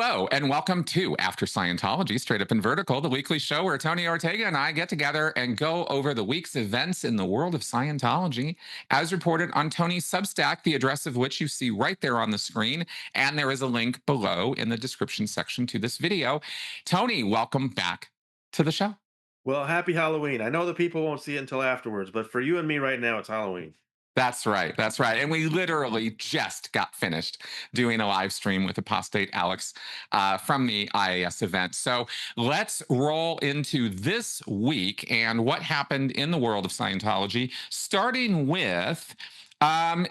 Hello, and welcome to After Scientology, Straight Up and Vertical, the weekly show where Tony Ortega and I get together and go over the week's events in the world of Scientology, as reported on Tony's Substack, the address of which you see right there on the screen. And there is a link below in the description section to this video. Tony, welcome back to the show. Well, happy Halloween. I know the people won't see it until afterwards, but for you and me right now, it's Halloween. That's right. That's right. And we literally just got finished doing a live stream with Apostate Alex from the IAS event. So let's roll into this week and what happened in the world of Scientology, starting with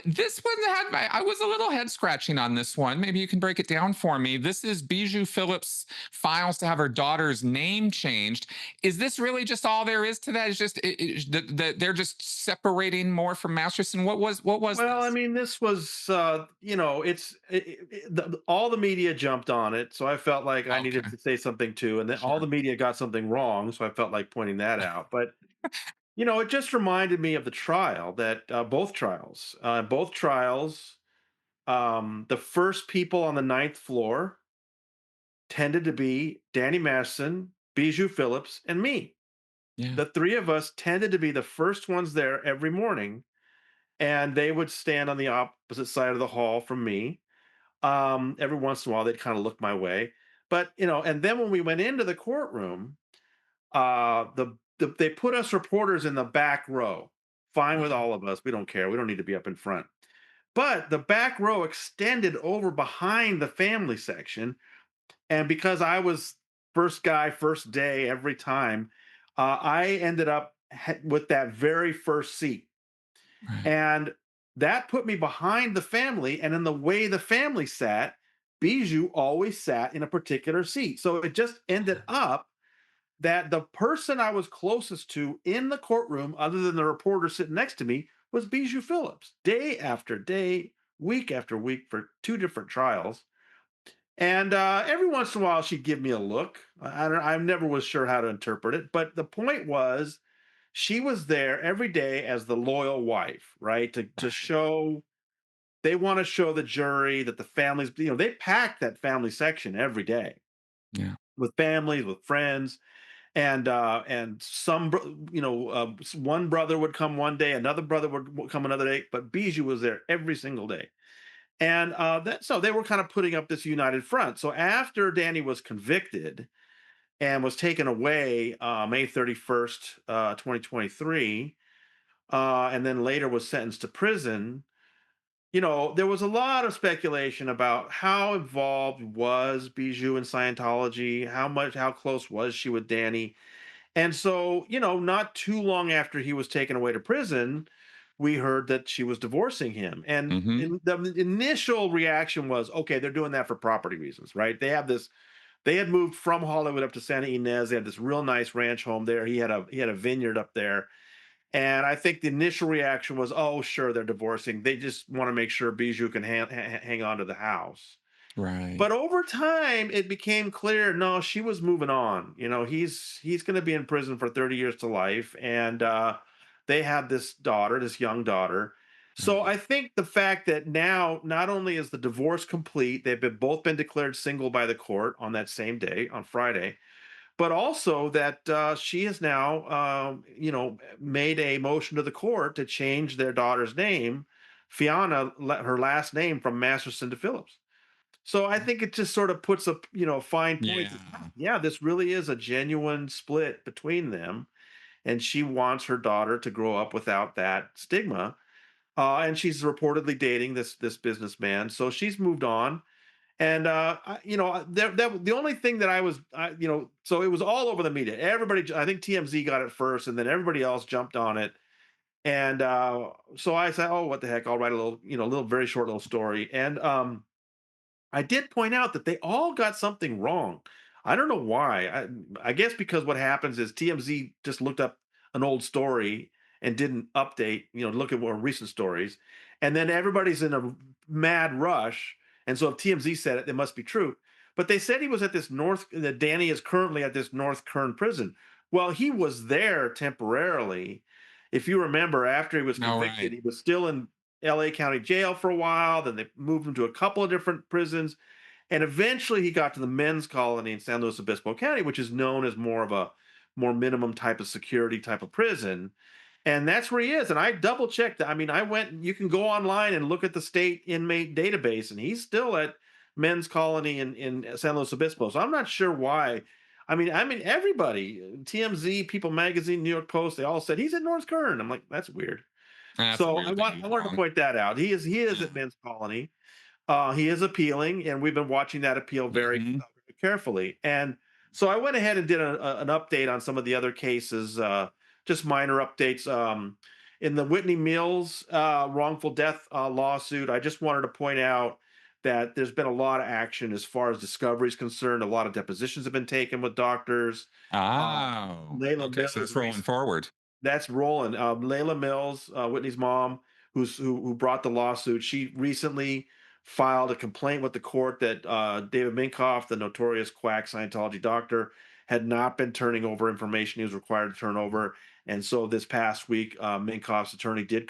this one I was a little head scratching on this one. Maybe you can break it down for me. This is Bijou Phillips files to have her daughter's name changed. Is this really just all there is to that? It's just they're just separating more from Masterson. What was Well, I this? mean, this was, all the media jumped on it, so I felt like I needed Okay, to say something too, and then all the sure. media got something wrong, so I felt like pointing that out. But it just reminded me of the trial that both trials, the first people on the ninth floor tended to be Danny Masterson, Bijou Phillips, and me. Yeah. The three of us tended to be the first ones there every morning, and they would stand on the opposite side of the hall from me. Every once in a while, they'd kind of look my way, but and then when we went into the courtroom, they put us reporters in the back row. Fine with Mm. all of us. We don't care. We don't need to be up in front. But the back row extended over behind the family section, and because I was first guy, first day every time, I ended up with that very first seat. Right. And that put me behind the family. And in the way the family sat, Bijou always sat in a particular seat. So it just ended up that the person I was closest to in the courtroom, other than the reporter sitting next to me, was Bijou Phillips, day after day, week after week for two different trials. And every once in a while, she'd give me a look. I never was sure how to interpret it. But the point was, she was there every day as the loyal wife, right? To Right. show they want to show the jury that the families, they pack that family section every day Yeah. with families, with friends, and one brother would come one day, another brother would come another day, but Bijou was there every single day. And so they were kind of putting up this united front. So after Danny was convicted and was taken away May 31st, 2023, and then later was sentenced to prison, there was a lot of speculation about how involved was Bijou in Scientology, how close was she with Danny. And so, not too long after he was taken away to prison, we heard that she was divorcing him. And Mm-hmm. the initial reaction was, okay, they're doing that for property reasons, right? They had moved from Hollywood up to Santa Ynez. They had this real nice ranch home there. He had a vineyard up there. And I think the initial reaction was, oh, sure, they're divorcing. They just want to make sure Bijou can hang on to the house. Right. But over time, it became clear, no, she was moving on. He's going to be in prison for 30 years to life, and they had this daughter, this young daughter. So Right. I think the fact that now not only is the divorce complete, both been declared single by the court on that same day, on Friday, but also that she has now, made a motion to the court to change their daughter's name, Fiona, her last name from Masterson to Phillips. So I think it just sort of puts a fine point. That, Yeah. yeah, this really is a genuine split between them, and she wants her daughter to grow up without that stigma. And she's reportedly dating this businessman, so she's moved on. And the only thing that so it was all over the media. Everybody, I think TMZ got it first, and then everybody else jumped on it. And so I said, "Oh, what the heck? I'll write a little, little very short little story." And I did point out that they all got something wrong. I don't know why. I guess because what happens is TMZ just looked up an old story and didn't update, look at more recent stories. And then everybody's in a mad rush. And so if TMZ said it, it must be true. But they said he was at that Danny is currently at this North Kern prison. Well, he was there temporarily. If you remember, after he was No, convicted, right. he was still in LA County Jail for a while. Then they moved him to a couple of different prisons. And eventually he got to the men's colony in San Luis Obispo County, which is known as more of a more minimum type of security type of prison. And that's where he is. And I double checked. I mean, I went, you can go online and look at the state inmate database, and he's still at men's colony in San Luis Obispo. So I'm not sure why. I mean, everybody, TMZ, People Magazine, New York Post, they all said he's at North Kern. I'm like, that's weird. That's So weird that I he's wanted to wrong. point that out. He is at men's colony. He is appealing, and we've been watching that appeal very, Hmm. very carefully. And so I went ahead and did an update on some of the other cases, just minor updates. In the Whitney Mills wrongful death lawsuit, I just wanted to point out that there's been a lot of action as far as discovery is concerned. A lot of depositions have been taken with doctors. Uh, Oh, Layla okay. So Mills it's rolling forward. that's rolling. Layla Mills, Whitney's mom, who brought the lawsuit, she recently filed a complaint with the court that David Minkoff, the notorious quack Scientology doctor, had not been turning over information he was required to turn over. And so this past week, Minkoff's attorney did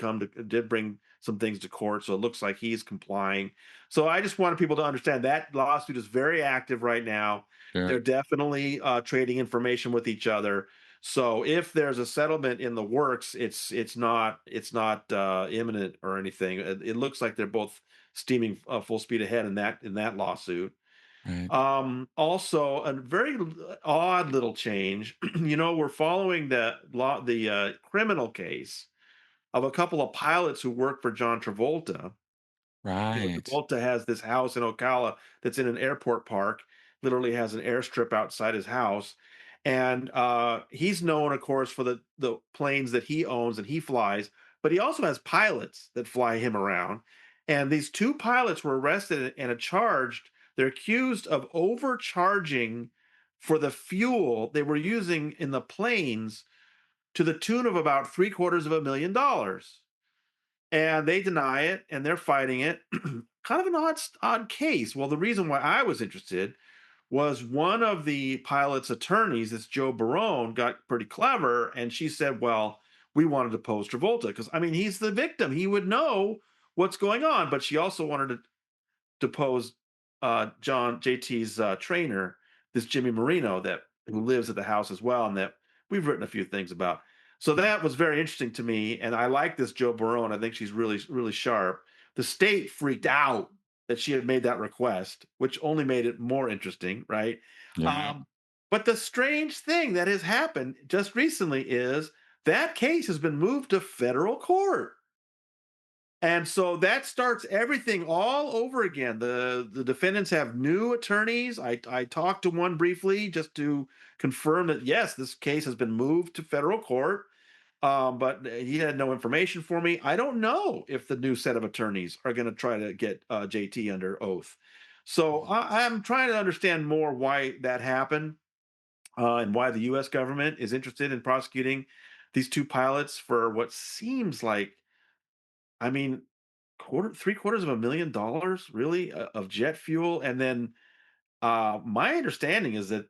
bring some things to court. So it looks like he's complying. So I just wanted people to understand that lawsuit is very active right now. They're Good. definitely trading information with each other. So if there's a settlement in the works, it's not imminent or anything. It looks like they're both steaming full speed ahead in that lawsuit. Right. Also, a very odd little change. We're following the criminal case of a couple of pilots who work for John Travolta. Right. Travolta has this house in Ocala that's in an airport park, literally has an airstrip outside his house. And he's known, of course, for the planes that he owns and he flies, but he also has pilots that fly him around. And these two pilots were arrested and charged. They're accused of overcharging for the fuel they were using in the planes to the tune of about $750,000. And they deny it, and they're fighting it. Kind of an odd case. Well, the reason why I was interested was one of the pilot's attorneys, this Joe Barone, got pretty clever, and she said, "Well, we wanted to pose Travolta because I mean he's the victim; he would know what's going on." But she also wanted to depose John JT's trainer, this Jimmy Marino, that who lives at the house as well, and that we've written a few things about. So that was very interesting to me, and I like this Joe Barone. I think she's really really sharp. The state freaked out that she had made that request, which only made it more interesting, right? Yeah. Um, but the strange thing that has happened just recently is that case has been moved to federal court. And so that starts everything all over again. The defendants have new attorneys. I talked to one briefly just to confirm that yes, this case has been moved to federal court. But he had no information for me. I don't know if the new set of attorneys are going to try to get JT under oath. So I'm trying to understand more why that happened and why the U.S. government is interested in prosecuting these two pilots for what seems like, I mean, three-quarters of $1 million, really, of jet fuel. And then my understanding is that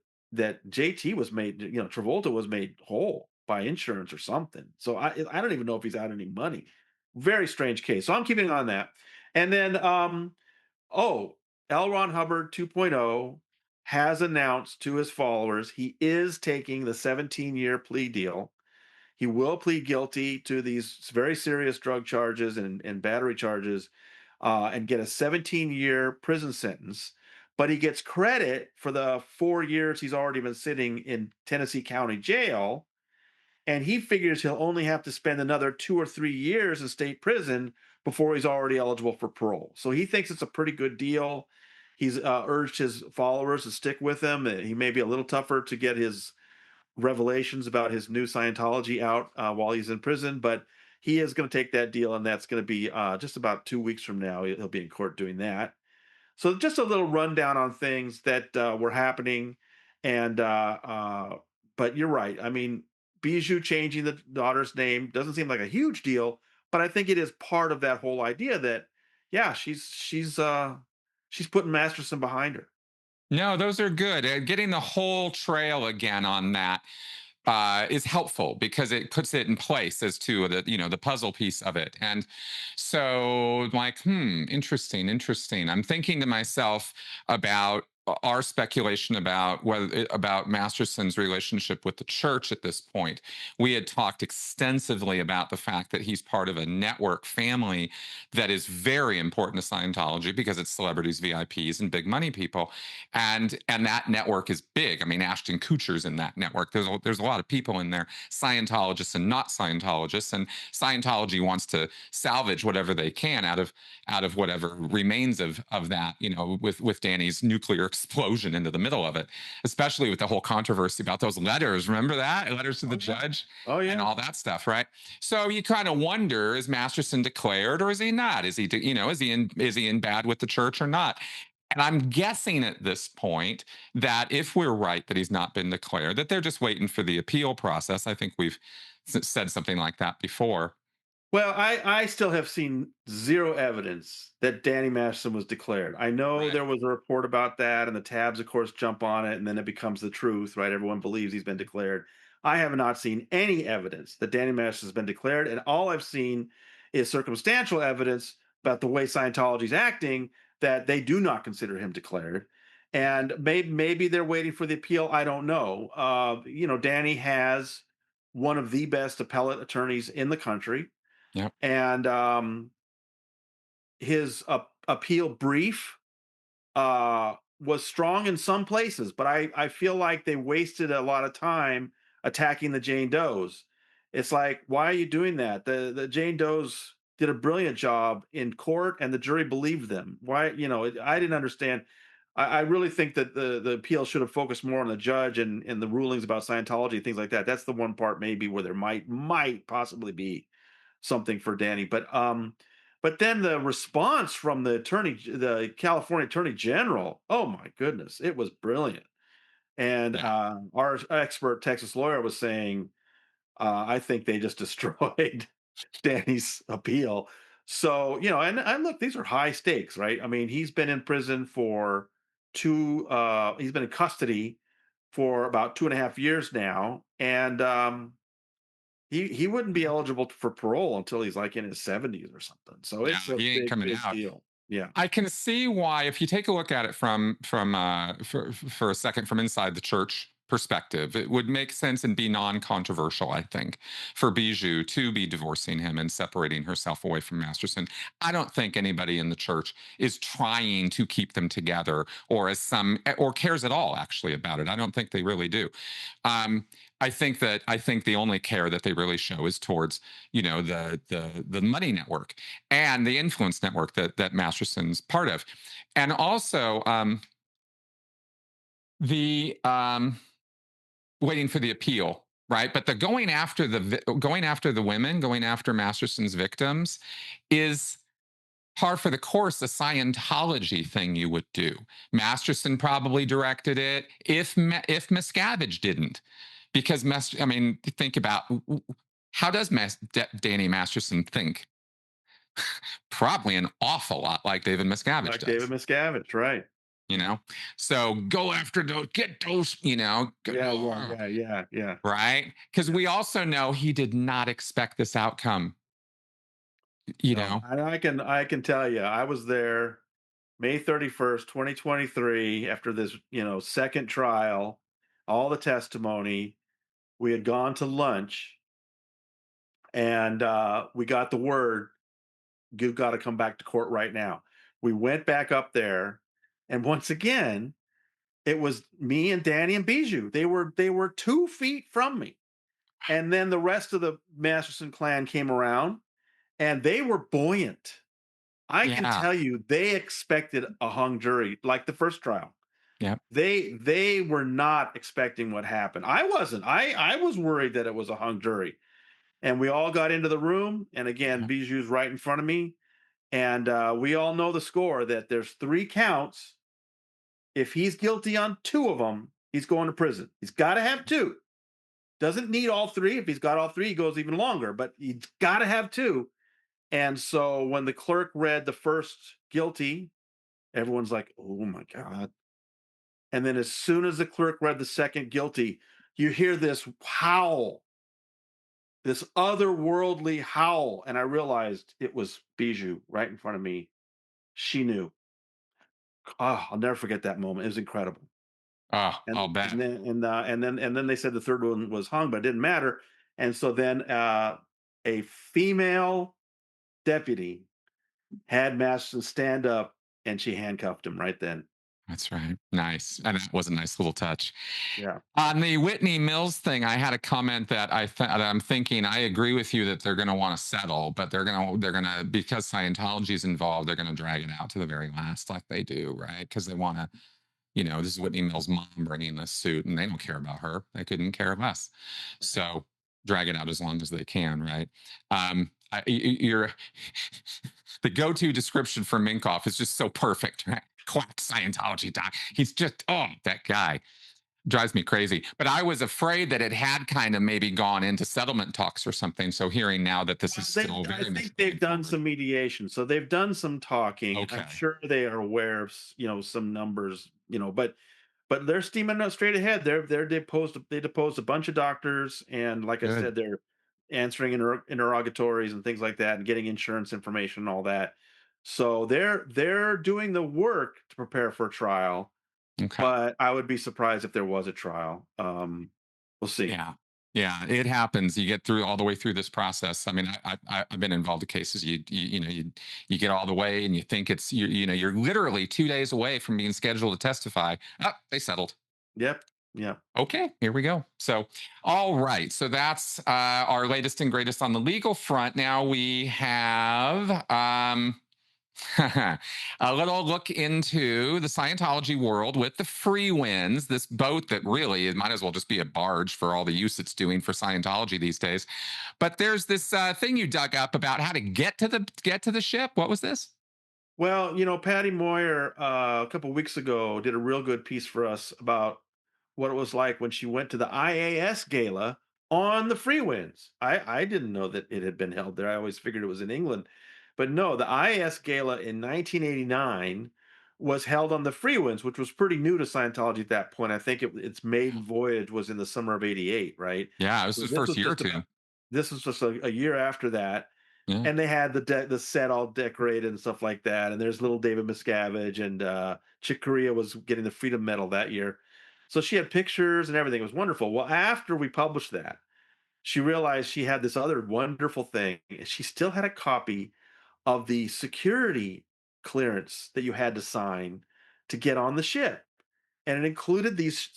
JT was made, Travolta was made whole by insurance or something. So I don't even know if he's out any money. Very strange case. So I'm keeping an eye on that. And then oh, L. Ron Hubbard 2.0 has announced to his followers he is taking the 17-year plea deal. He will plead guilty to these very serious drug charges and battery charges and get a 17-year prison sentence. But he gets credit for the 4 years he's already been sitting in Tennessee County Jail. And he figures he'll only have to spend another 2 or 3 years in state prison before he's already eligible for parole. So he thinks it's a pretty good deal. He's urged his followers to stick with him. He may be a little tougher to get his revelations about his new Scientology out while he's in prison, but he is going to take that deal, and that's going to be just about 2 weeks from now. He'll be in court doing that. So just a little rundown on things that were happening, and but you're right. I mean, Bijou changing the daughter's name doesn't seem like a huge deal, but I think it is part of that whole idea that yeah, she's putting Masterson behind her. No, those are good. Getting the whole trail again on that. is helpful because it puts it in place as to the puzzle piece of it. And so, like, interesting, interesting. I'm thinking to myself about our speculation about about Masterson's relationship with the church at this point. We had talked extensively about the fact that he's part of a network family that is very important to Scientology because it's celebrities, VIPs, and big money people, and that network is big. I mean, Ashton Kutcher's in that network. There's a lot of people in there, Scientologists and not Scientologists, and Scientology wants to salvage whatever they can out of whatever remains of that. With Danny's nuclear explosion into the middle of it, especially with the whole controversy about those letters. Remember that letters to the Oh yeah. judge Oh and yeah. all that stuff, right? So you kind of wonder: is Masterson declared, or is he not? Is he, is he in bad with the church or not? And I'm guessing at this point that if we're right that he's not been declared, that they're just waiting for the appeal process. I think we've said something like that before. Well, I still have seen zero evidence that Danny Masterson was declared. I know Right. there was a report about that, and the tabs, of course, jump on it, and then it becomes the truth, right? Everyone believes he's been declared. I have not seen any evidence that Danny Masterson has been declared, and all I've seen is circumstantial evidence about the way Scientology's acting that they do not consider him declared. And maybe they're waiting for the appeal. I don't know. Danny has one of the best appellate attorneys in the country, Yep. and his appeal brief was strong in some places, but I feel like they wasted a lot of time attacking the Jane Does. It's like, why are you doing that? The Jane Does did a brilliant job in court, and the jury believed them. Why? I didn't understand. I really think that the appeal should have focused more on the judge and the rulings about Scientology, things like that. That's the one part maybe where there might possibly be something for Danny. But then the response from the California Attorney General, oh my goodness, it was brilliant. And Yeah. our expert Texas lawyer was saying, I think they just destroyed Danny's appeal. So, and look, these are high stakes, right? I mean, he's been in prison for he's been in custody for about 2.5 years now. And he wouldn't be eligible for parole until he's like in his 70s or something. So Yeah. it's a He ain't big, coming big out. deal. Yeah. I can see why, if you take a look at it for a second from inside the church perspective, it would make sense and be non-controversial, I think, for Bijou to be divorcing him and separating herself away from Masterson. I don't think anybody in the church is trying to keep them together or cares at all actually about it. I don't think they really do. Um, I think the only care that they really show is towards the money network and the influence network that Masterson's part of, and also the waiting for the appeal, right? But the going after the women, going after Masterson's victims, is par for the course a Scientology thing you would do. Masterson probably directed it if Miscavige didn't, because I mean, think about how does Danny Masterson think? Probably an awful lot like David Miscavige Like David does. Miscavige, right. You know, so go after those, get those. Yeah, yeah, yeah, yeah, yeah. Right? Because we also know he did not expect this outcome. You No, know, and I can tell you, I was there May 31st, 2023, after this, second trial, all the testimony. We had gone to lunch, and we got the word, you got to come back to court right now. We went back up there, and once again, it was me and Danny and Bijou. They were 2 feet from me. And then the rest of the Masterson clan came around, and they were buoyant. I can yeah, tell you they expected a hung jury like the first trial. yeah, They were not expecting what happened. I wasn't. I was worried that it was a hung jury. And we all got into the room, and again, yeah, Bijou's right in front of me, and we all know the score, that there's 3 counts. If he's guilty on 2 of them, he's going to prison. He's gotta have 2. Doesn't need all 3. If he's got all 3, he goes even longer, but he's gotta have 2. And so when the clerk read the first guilty, everyone's like, "Oh my god." And then as soon as the clerk read the second guilty, you hear this howl, this otherworldly howl, and I realized it was Bijou right in front of me. She knew. Oh, I'll never forget that moment. It was incredible. Oh, And I'll bet. then they said the third one was hung, but it didn't matter. And so then a female deputy had Masterson stand up, and she handcuffed him right then. That's right. Nice. And that was a nice little touch. Yeah. On the Whitney Mills thing, I had a comment that that I'm thinking. I agree with you that they're going to want to settle, but they're gonna because Scientology is involved. They're going to drag it out to the very last, like they do, right? Because they want to. This is Whitney Mills' mom bringing this suit, and they don't care about her. They couldn't care less. So drag it out as long as they can, right? You're the go-to description for Minkoff is just so perfect, right? Quack Scientology doc. He's just that guy drives me crazy. But I was afraid that it had kind of maybe gone into settlement talks or something. So hearing now that this Well, is still I very much think they've going done forward. some mediation, so they've done some talking. I'm Okay, sure they are aware of some numbers, but they're steaming up straight ahead. They deposed a bunch of doctors, and like I good. said, they're answering interrogatories and things like that, and getting insurance information and all that. So they're doing the work to prepare for a trial. Okay. But I would be surprised if there was a trial. We'll see. Yeah. Yeah, it happens. You get through all the way through this process. I mean, I've been involved in cases. You get all the way, and you think you're literally 2 days away from being scheduled to testify. Oh, they settled. Yep. Yeah. Okay, here we go. So, all right. So that's our latest and greatest on the legal front. Now we have a little look into the Scientology world with the Free Winds, this boat that really it might as well just be a barge for all the use it's doing for Scientology these days. But there's this thing you dug up about how to get to the ship. What was this? Well, Patty Moyer a couple weeks ago did a real good piece for us about what it was like when she went to the IAS gala on the Free Winds. I didn't know that it had been held there. I always figured it was in England, but no, the IAS gala in 1989 was held on the Free Winds, which was pretty new to Scientology at that point. I think its maiden voyage was in the summer of '88, right? Yeah, this So was first year or two. this was just a year after that, Yeah. and they had the set all decorated and stuff like that. And there's little David Miscavige, and Chick Corea was getting the Freedom Medal that year. So she had pictures and everything. It was wonderful. Well, after we published that, she realized she had this other wonderful thing. She still had a copy of the security clearance that you had to sign to get on the ship, and it included these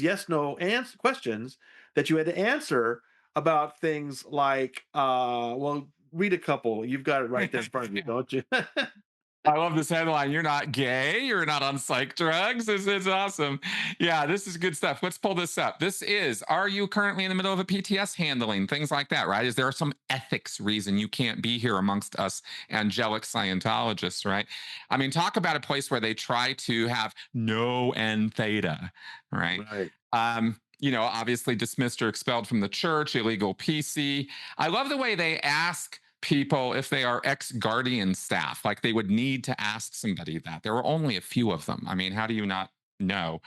yes no questions that you had to answer about things like well, read a couple. You've got it right there in front of you, don't you? I love this headline. You're not gay. You're not on psych drugs. This is awesome. Yeah, this is good stuff. Let's pull this up. Are you currently in the middle of a PTS handling? Things like that, right? Is there some ethics reason you can't be here amongst us angelic Scientologists, right? I mean, talk about a place where they try to have no N theta, right? Right. Obviously dismissed or expelled from the church, illegal PC. I love the way they ask people if they are ex-guardian staff, like they would need to ask somebody that. There were only a few of them. I mean, how do you not know?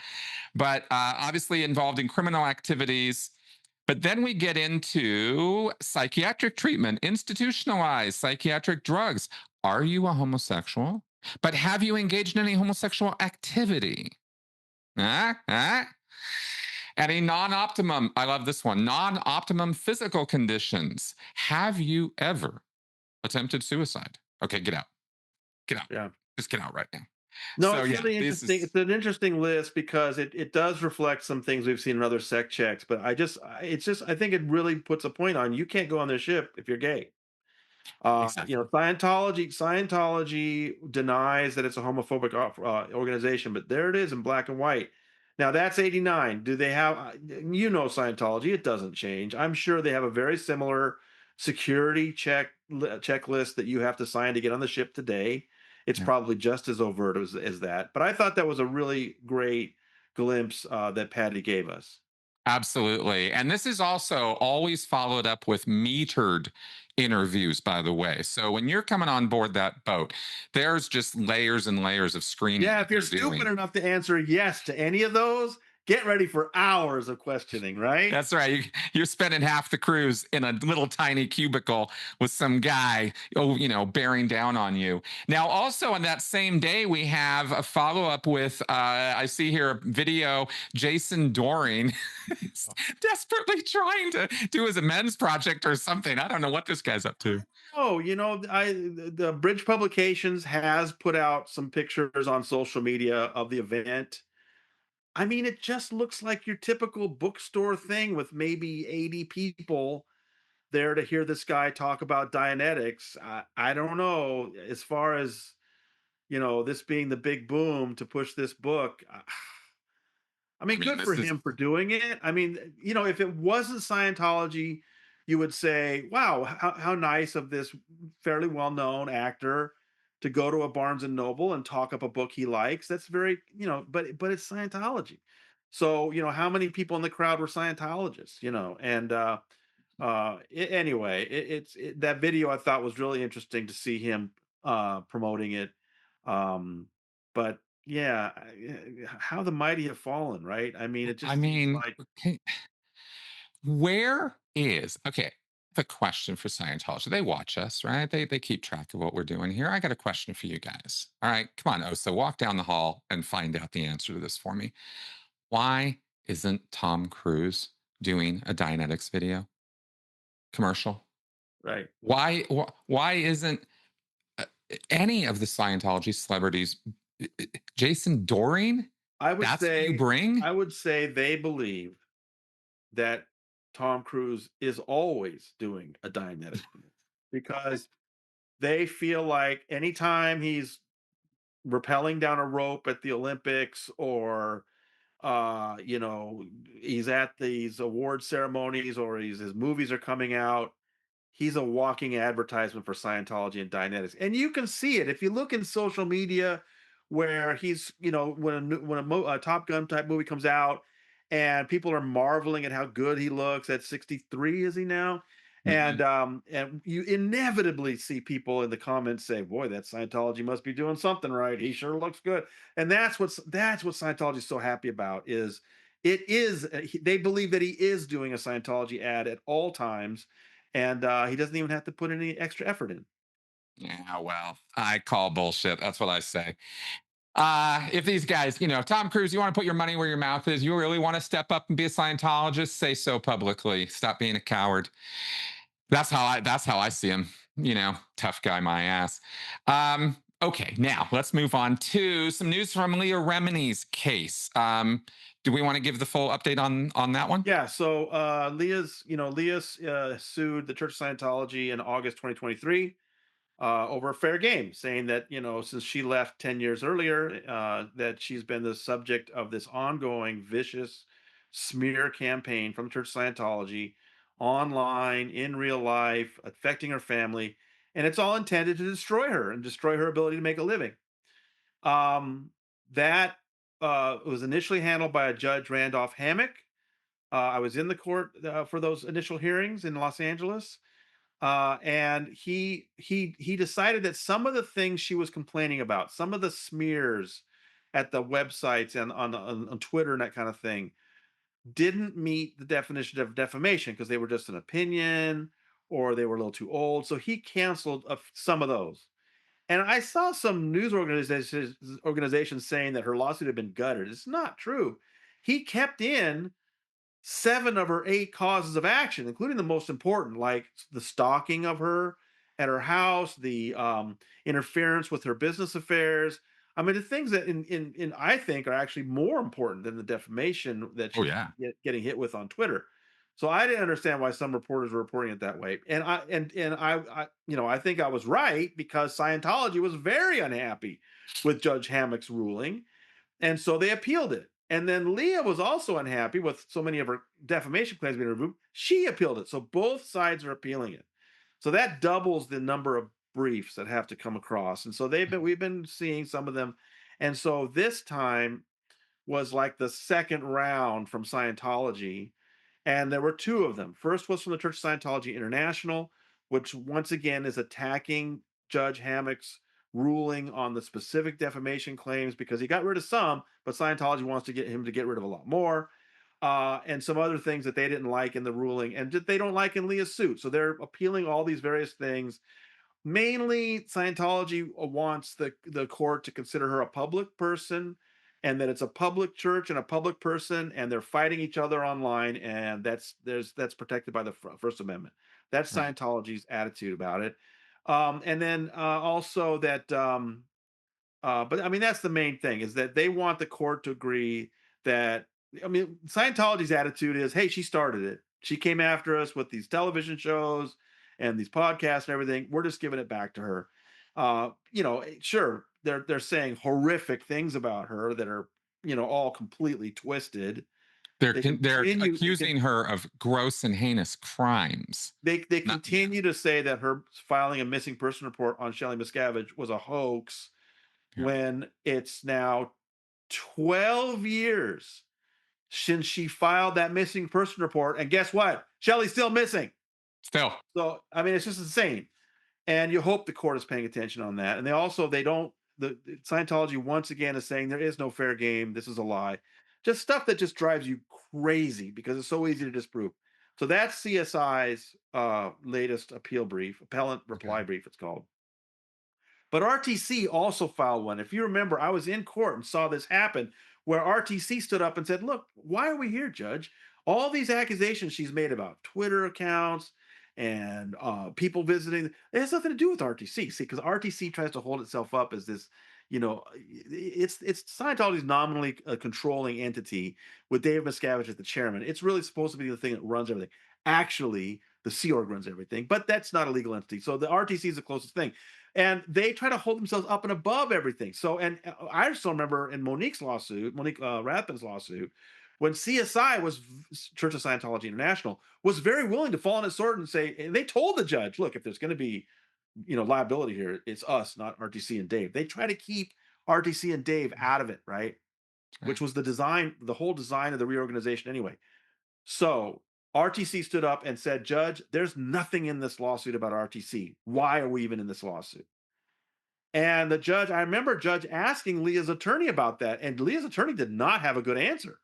But obviously involved in criminal activities. But then we get into psychiatric treatment, institutionalized psychiatric drugs. Are you a homosexual? But have you engaged in any homosexual activity? Ah. And a non-optimum, I love this one, non-optimum physical conditions. Have you ever attempted suicide? Okay, get out. Get out. Yeah. Just get out right now. No, So it's yeah, really this interesting. is It's an interesting list because it does reflect some things we've seen in other sec checks. But it's just I think it really puts a point on you can't go on this ship if you're gay. exactly. Scientology denies that it's a homophobic organization, but there it is in black and white. Now that's '89. Do they have Scientology? It doesn't change. I'm sure they have a very similar security checklist that you have to sign to get on the ship today. It's Yeah. probably just as overt as that. But I thought that was a really great glimpse that Patty gave us. Absolutely. And this is also always followed up with metered interviews, by the way. So when you're coming on board that boat, there's just layers and layers of screening Yeah, that if you're they're stupid doing. enough to answer yes to any of those, get ready for hours of questioning, right? That's right. You're spending half the cruise in a little tiny cubicle with some guy, bearing down on you. Now, also on that same day, we have a follow up with, I see here a video, Jason Doring is desperately trying to do his amends project or something. I don't know what this guy's up to. Oh, the Bridge Publications has put out some pictures on social media of the event. I mean, it just looks like your typical bookstore thing with maybe 80 people there to hear this guy talk about Dianetics. I don't know. As far as, this being the big boom to push this book, I I mean, mean, good for this is, him for doing it. I mean, if it wasn't Scientology, you would say, wow, how nice of this fairly well known actor to go to a Barnes and Noble and talk up a book he likes. That's very, but it's Scientology. So, how many people in the crowd were Scientologists, and anyway, that video I thought was really interesting to see him promoting it. Um, but yeah, how the mighty have fallen, right? I mean, it I just seems mean, like okay, where is, okay, the question for Scientology? They watch us, right? They keep track of what we're doing here. I got a question for you guys. All right, come on, Osa, walk down the hall and find out the answer to this for me. Why isn't Tom Cruise doing a Dianetics video commercial? right. Why isn't uh, any of the Scientology celebrities? Jason Doring? I would That's who you say bring? I would say they believe that Tom Cruise is always doing a Dianetics because they feel like anytime he's rappelling down a rope at the Olympics or he's at these award ceremonies or his movies are coming out. He's a walking advertisement for Scientology and Dianetics, and you can see it if you look in social media, where he's, when a Top Gun type movie comes out, and people are marveling at how good he looks at 63, is he now? Mhm. And you inevitably see people in the comments say, "Boy, that Scientology must be doing something right. He sure looks good." And that's what Scientology is so happy about is they believe that he is doing a Scientology ad at all times, and he doesn't even have to put any extra effort in. Yeah, well, I call bullshit. That's what I say. If these guys, Tom Cruise, you want to put your money where your mouth is, you really want to step up and be a Scientologist, say so publicly. Stop being a coward. That's how I see him. Tough guy, my ass. Okay, now let's move on to some news from Leah Remini's case. Do we want to give the full update on that one? Yeah, so Leah sued the Church of Scientology in August 2023 over a fair game, saying that since she left 10 years earlier, that she's been the subject of this ongoing vicious smear campaign from the Church of Scientology, online, in real life, affecting her family, and it's all intended to destroy her and destroy her ability to make a living. That was initially handled by a Judge Randolph Hammock. I was in the court for those initial hearings in Los Angeles, and he decided that some of the things she was complaining about, some of the smears at the websites and on Twitter and that kind of thing, didn't meet the definition of defamation because they were just an opinion or they were a little too old. So he canceled some of those. And I saw some news organizations saying that her lawsuit had been gutted. It's not true. He kept in 7 of her 8 causes of action, including the most important, like the stalking of her at her house, the interference with her business affairs. I mean, the things that in I think are actually more important than the defamation that Oh she's yeah. getting hit with on Twitter. So I didn't understand why some reporters were reporting it that way. And I think I was right because Scientology was very unhappy with Judge Hammock's ruling, and so they appealed it. And then Leah was also unhappy with so many of her defamation claims being removed. She appealed it. So both sides are appealing it. So that doubles the number of briefs that have to come across. And so we've been seeing some of them. And so this time was like the second round from Scientology. And there were 2 of them. First was from the Church of Scientology International, which once again is attacking Judge Hammock's ruling on the specific defamation claims because he got rid of some, but Scientology wants to get him to get rid of a lot more. And some other things that they didn't like in the ruling and that they don't like in Leah's suit. So they're appealing all these various things. Mainly, Scientology wants the court to consider her a public person, and that it's a public church and a public person, and they're fighting each other online, and that's protected by the First Amendment. That's Right. Scientology's attitude about it. And then also that but I mean, that's the main thing is that they want the court to agree that, I mean, Scientology's attitude is, hey, she started it. She came after us with these television shows and these podcasts and everything. We're just giving it back to her. Sure, they're saying horrific things about her that are, all completely twisted. They They're continue they can accusing her of gross and heinous crimes. they Not yeah, continue to say that her filing a missing person report on Shelley Miscavige was a hoax yeah. when it's now 12 years since she filed that missing person report. And guess what? Shelly's still missing. Still, So, I mean, it's just insane. And you hope the court is paying attention on that. And they don't, the Scientology once again is saying there is no fair game. This is a lie. Just stuff that just drives you crazy because it's so easy to disprove. So that's CSI's latest appeal brief, appellant okay. reply brief, it's called. But RTC also filed one. If you remember, I was in court and saw this happen where RTC stood up and said, look, why are we here, Judge? All these accusations she's made about Twitter accounts and people visiting, it has nothing to do with RTC. See, because RTC tries to hold itself up as this, it's Scientology's nominally a controlling entity with Dave Miscavige as the chairman. It's really supposed to be the thing that runs everything. Actually, the Sea Org runs everything, but that's not a legal entity. So the RTC is the closest thing, and they try to hold themselves up and above everything. So, and I still remember in Monique Rathbun's lawsuit, when CSI was Church of Scientology International was very willing to fall on its sword and say, and they told the judge, look, if there's going to be, liability here, it's us, not RTC and Dave. They try to keep RTC and Dave out of it, right? That's right. Which was the whole design of the reorganization anyway. So RTC stood up and said, Judge, there's nothing in this lawsuit about RTC. Why are we even in this lawsuit? And the judge, I remember judge asking Leah's attorney about that, and Leah's attorney did not have a good answer.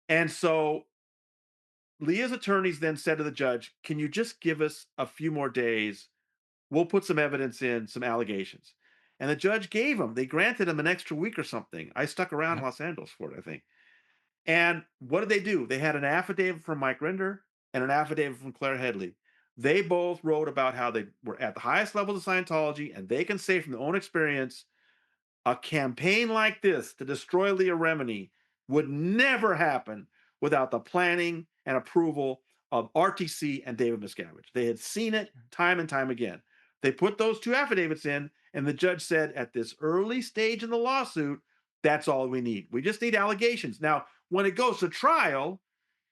And so Leah's attorneys then said to the judge, can you just give us a few more days? We'll put some evidence in, some allegations. And the judge gave them, they granted him an extra week or something. I stuck around Yeah. in Los Angeles for it, I think. And what did they do? They had an affidavit from Mike Rinder and an affidavit from Claire Headley. They both wrote about how they were at the highest levels of Scientology, and they can say from their own experience, a campaign like this to destroy Leah Remini would never happen without the planning and approval of RTC and David Miscavige. They had seen it time and time again. They put those two affidavits in, and the judge said at this early stage in the lawsuit, that's all we need. We just need allegations. Now, when it goes to trial,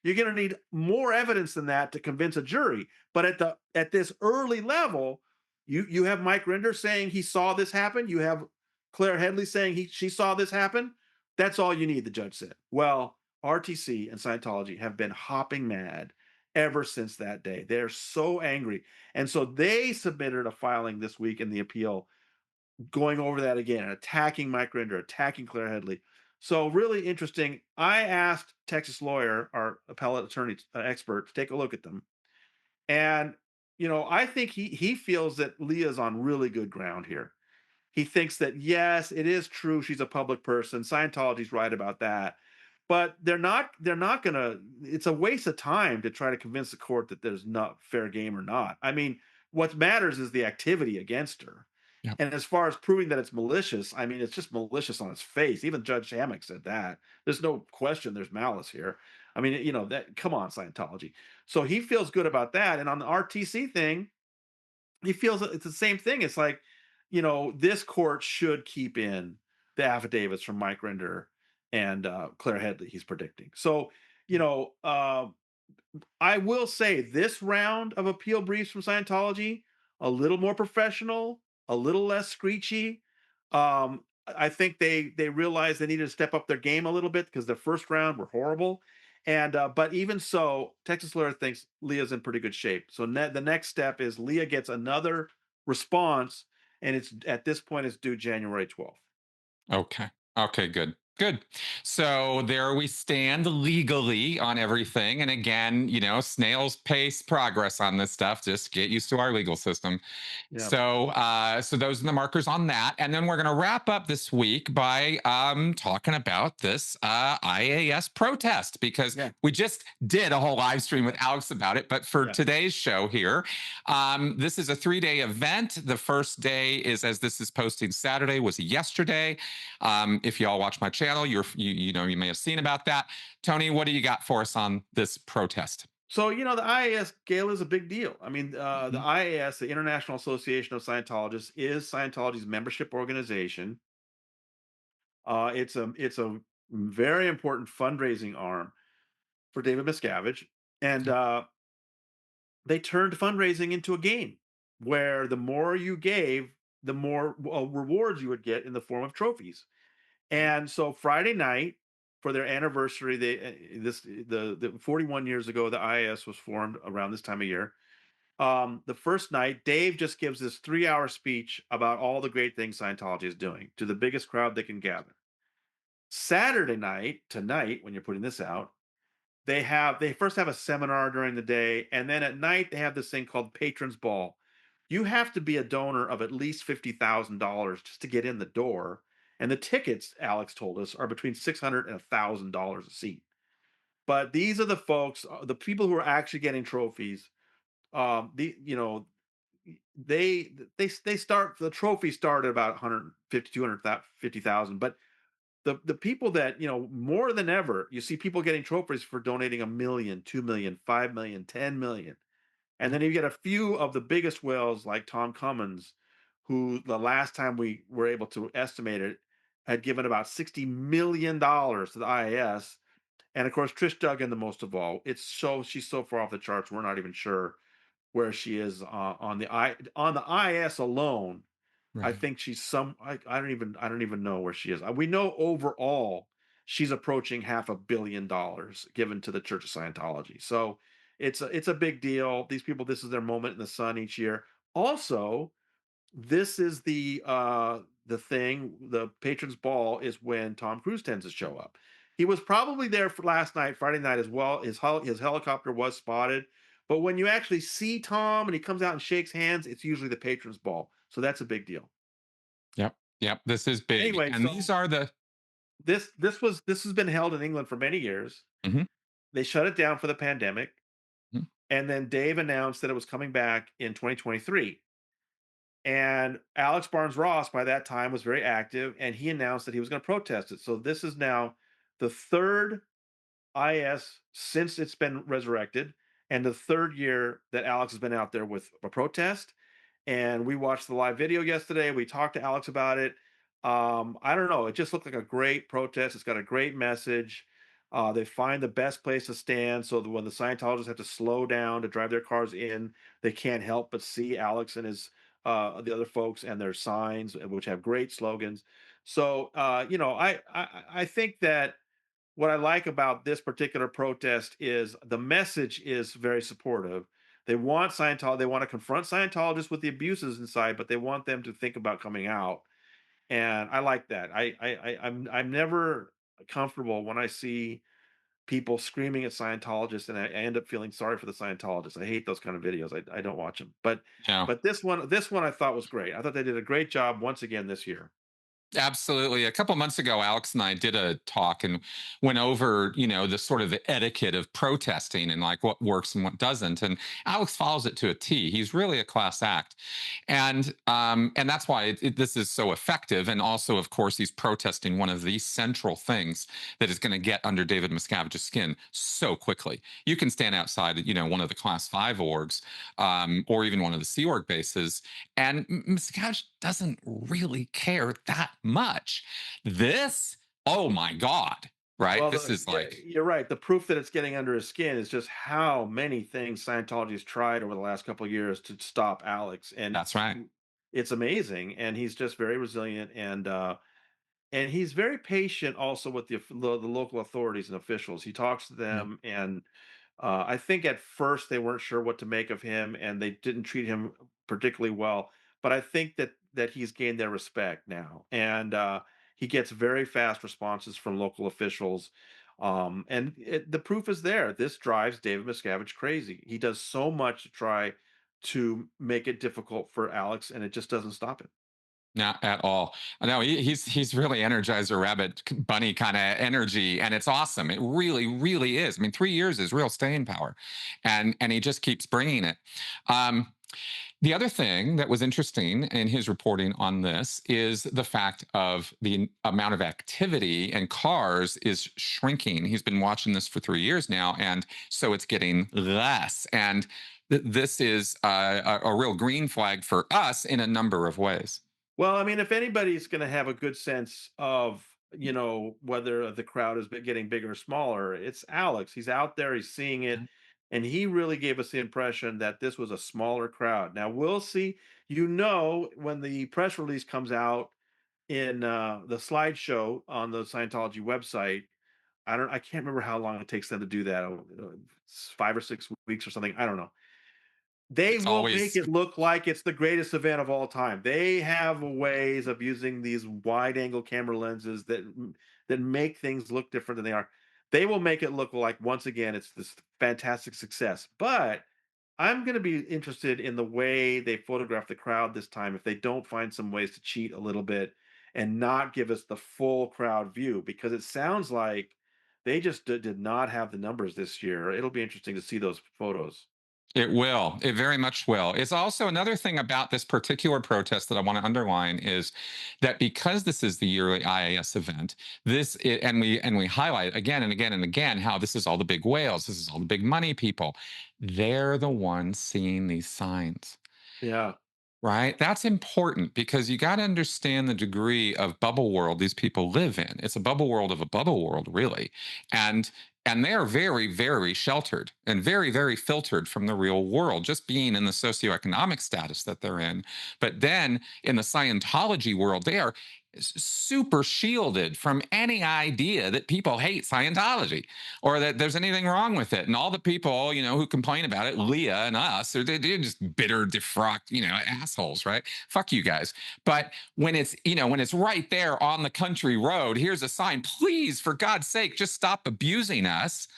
you're going to need more evidence than that to convince a jury. But at this early level, you have Mike Rinder saying he saw this happen. You have Claire Headley saying she saw this happen. That's all you need, the judge said. Well, RTC and Scientology have been hopping mad ever since that day. They're so angry. And so they submitted a filing this week in the appeal going over that again, attacking Mike Rinder, attacking Claire Headley. So really interesting. I asked Texas lawyer, our appellate attorney expert, to take a look at them, and I think he feels that Leah's on really good ground here. He thinks that yes, it is true she's a public person. Scientology's right about that. But they're not gonna, it's a waste of time to try to convince the court that there's not fair game or not. I mean, what matters is the activity against her. Yeah. And as far as proving that it's malicious, I mean, it's just malicious on its face. Even Judge Hammock said that. There's no question there's malice here. I mean, that, come on, Scientology. So he feels good about that. And on the RTC thing, he feels it's the same thing. It's like, this court should keep in the affidavits from Mike Rinder and Claire Headley, he's predicting. So, I will say this round of appeal briefs from Scientology, a little more professional, a little less screechy. I think they realized they needed to step up their game a little bit because the first round were horrible. And but even so, Texas lawyer thinks Leah's in pretty good shape. So the next step is Leah gets another response, and it's at this point it's due January 12th. Okay. Okay, good. Good. So there we stand legally on everything. And again, snail's pace progress on this stuff. Just get used to our legal system. Yeah, So those are the markers on that. And then we're going to wrap up this week by talking about this IAS protest, because yeah, we just did a whole live stream with Alex about it. But for yeah. today's show here, this is a 3-day event. The first day is, as this is posting Saturday, was yesterday. If you all watch my channel, you may have seen about that. Tony, what do you got for us on this protest? So, the IAS gala is a big deal. I mean, the Mhm. IAS, the International Association of Scientologists, is Scientology's membership organization. It's a very important fundraising arm for David Miscavige, and they turned fundraising into a game where the more you gave, the more rewards you would get in the form of trophies. And so Friday night for their anniversary, the 41 years ago, the IAS was formed around this time of year. The first night, Dave just gives this 3-hour speech about all the great things Scientology is doing to the biggest crowd they can gather. Saturday night, tonight, when you're putting this out, they first have a seminar during the day, and then at night they have this thing called Patrons Ball. You have to be a donor of at least $50,000 just to get in the door. And the tickets, Alex told us, are between $600 and $1,000 a seat. But these are the folks, the people who are actually getting trophies. The you know they start the trophies start at about 150, 250,000. But the people that more than ever, you see people getting trophies for donating 1 million, 2 million, 5 million, 10 million. And then you get a few of the biggest whales like Tom Cummins, who the last time we were able to estimate it had given about $60 million to the IAS. And of course, Trish Duggan, the most of all. She's so far off the charts, we're not even sure where she is on the IS alone. I Right. think she's I don't even know where she is. We know overall she's approaching $500 million given to the Church of Scientology. So it's a big deal. These people, this is their moment in the sun each year. Also, this is the thing, the patrons ball is when Tom Cruise tends to show up. He was probably there for last night, Friday night as well. His helicopter was spotted. But when you actually see Tom and he comes out and shakes hands, it's usually the patrons ball. So that's a big deal. Yep. Yep. This is big. Anyway, And so these are the. this has been held in England for many years. Mhm, They shut it down for the pandemic, mhm. and then Dave announced that it was coming back in 2023. And Alex Barnes Ross, by that time, was very active, and he announced that he was going to protest it. So this is now the third IS since it's been resurrected, and the third year that Alex has been out there with a protest. And we watched the live video yesterday. We talked to Alex about it. I don't know. It just looked like a great protest. It's got a great message. They find the best place to stand so that when the Scientologists have to slow down to drive their cars in, they can't help but see Alex and his the other folks and their signs, which have great slogans. So I think that what I like about this particular protest is the message is very supportive. They want Scientology, they want to confront Scientologists with the abuses inside, but they want them to think about coming out. And I like that. I'm never comfortable when I see people screaming at Scientologists, and I end up feeling sorry for the Scientologists. I hate those kind of videos. I don't watch them. But Yeah. this one I thought was great. I thought they did a great job once again this year. Absolutely. A couple months ago, Alex and I did a talk and went over, the sort of the etiquette of protesting and like what works and what doesn't. And Alex follows it to a T. He's really a class act, and that's why this is so effective. And also, of course, he's protesting one of the central things that is going to get under David Miscavige's skin so quickly. You can stand outside, one of the Class 5 orgs, or even one of the Sea Org bases, and Miscavige doesn't really care that much. This, oh my God, right? Well, This is yeah, like, you're right. The proof that it's getting under his skin is just how many things Scientology has tried over the last couple of years to stop Alex, and that's right. it's amazing. And he's just very resilient, and he's very patient also with the local authorities and officials. He talks to Yeah. them, and I think at first they weren't sure what to make of him, and they didn't treat him particularly well. But I think that that he's gained their respect now, and he gets very fast responses from local officials. The proof is there. This drives David Miscavige crazy. He does so much to try to make it difficult for Alex, and it just doesn't stop it. Not at all. No, he's really Energizer Rabbit bunny kind of energy, and it's awesome. It really, really is. I mean, 3 years is real staying power, and he just keeps bringing it. Um, the other thing that was interesting in his reporting on this is the fact of the amount of activity in cars is shrinking. He's been watching this for 3 years now, and so it's getting less. And this is a real green flag for us in a number of ways. Well, I mean, if anybody's going to have a good sense of, whether the crowd is getting bigger or smaller, it's Alex. He's out there, he's seeing it, and he really gave us the impression that this was a smaller crowd. Now, we'll see, when the press release comes out in the slideshow on the Scientology website. I can't remember how long it takes them to do that. 5 or 6 weeks or something. I don't know. They It's will make always it look like it's the greatest event of all time. They have ways of using these wide angle camera lenses that make things look different than they are. They will make it look like, once again, it's this fantastic success. But I'm going to be interested in the way they photograph the crowd this time if they don't find some ways to cheat a little bit and not give us the full crowd view, because it sounds like they just did not have the numbers this year. It'll be interesting to see those photos. It will. It very much will. It's also another thing about this particular protest that I want to underline is that because this is the yearly IAS event, and we highlight again and again and again how this is all the big whales, this is all the big money people. They're the ones seeing these signs. Yeah. Right? That's important because you got to understand the degree of bubble world these people live in. It's a bubble world of a bubble world, really. And and they're very, very sheltered and very, very filtered from the real world, just being in the socioeconomic status that they're in. But then in the Scientology world, they are super shielded from any idea that people hate Scientology or that there's anything wrong with it. And all the people, who complain about it, Leah and us, they're just bitter, defrocked, assholes, right? Fuck you guys. But when it's right there on the country road, here's a sign, please, for God's sake, just stop abusing us.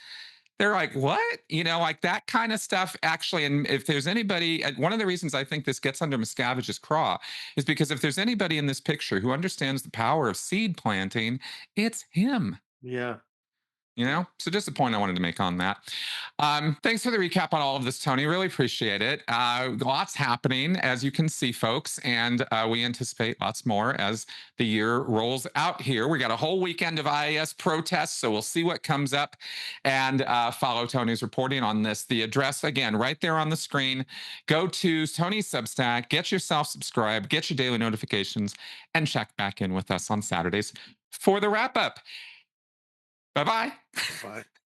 They're like, what? Like that kind of stuff, actually. And if there's anybody, one of the reasons I think this gets under Miscavige's craw is because if there's anybody in this picture who understands the power of seed planting, it's him. Yeah. So just a point I wanted to make on that. Thanks for the recap on all of this, Tony. Really appreciate it. Lots happening, as you can see, folks, and we anticipate lots more as the year rolls out here. We got a whole weekend of IAS protests, so we'll see what comes up and follow Tony's reporting on this. The address, again, right there on the screen. Go to Tony's Substack, get yourself subscribed, get your daily notifications, and check back in with us on Saturdays for the wrap up. Bye bye. Bye.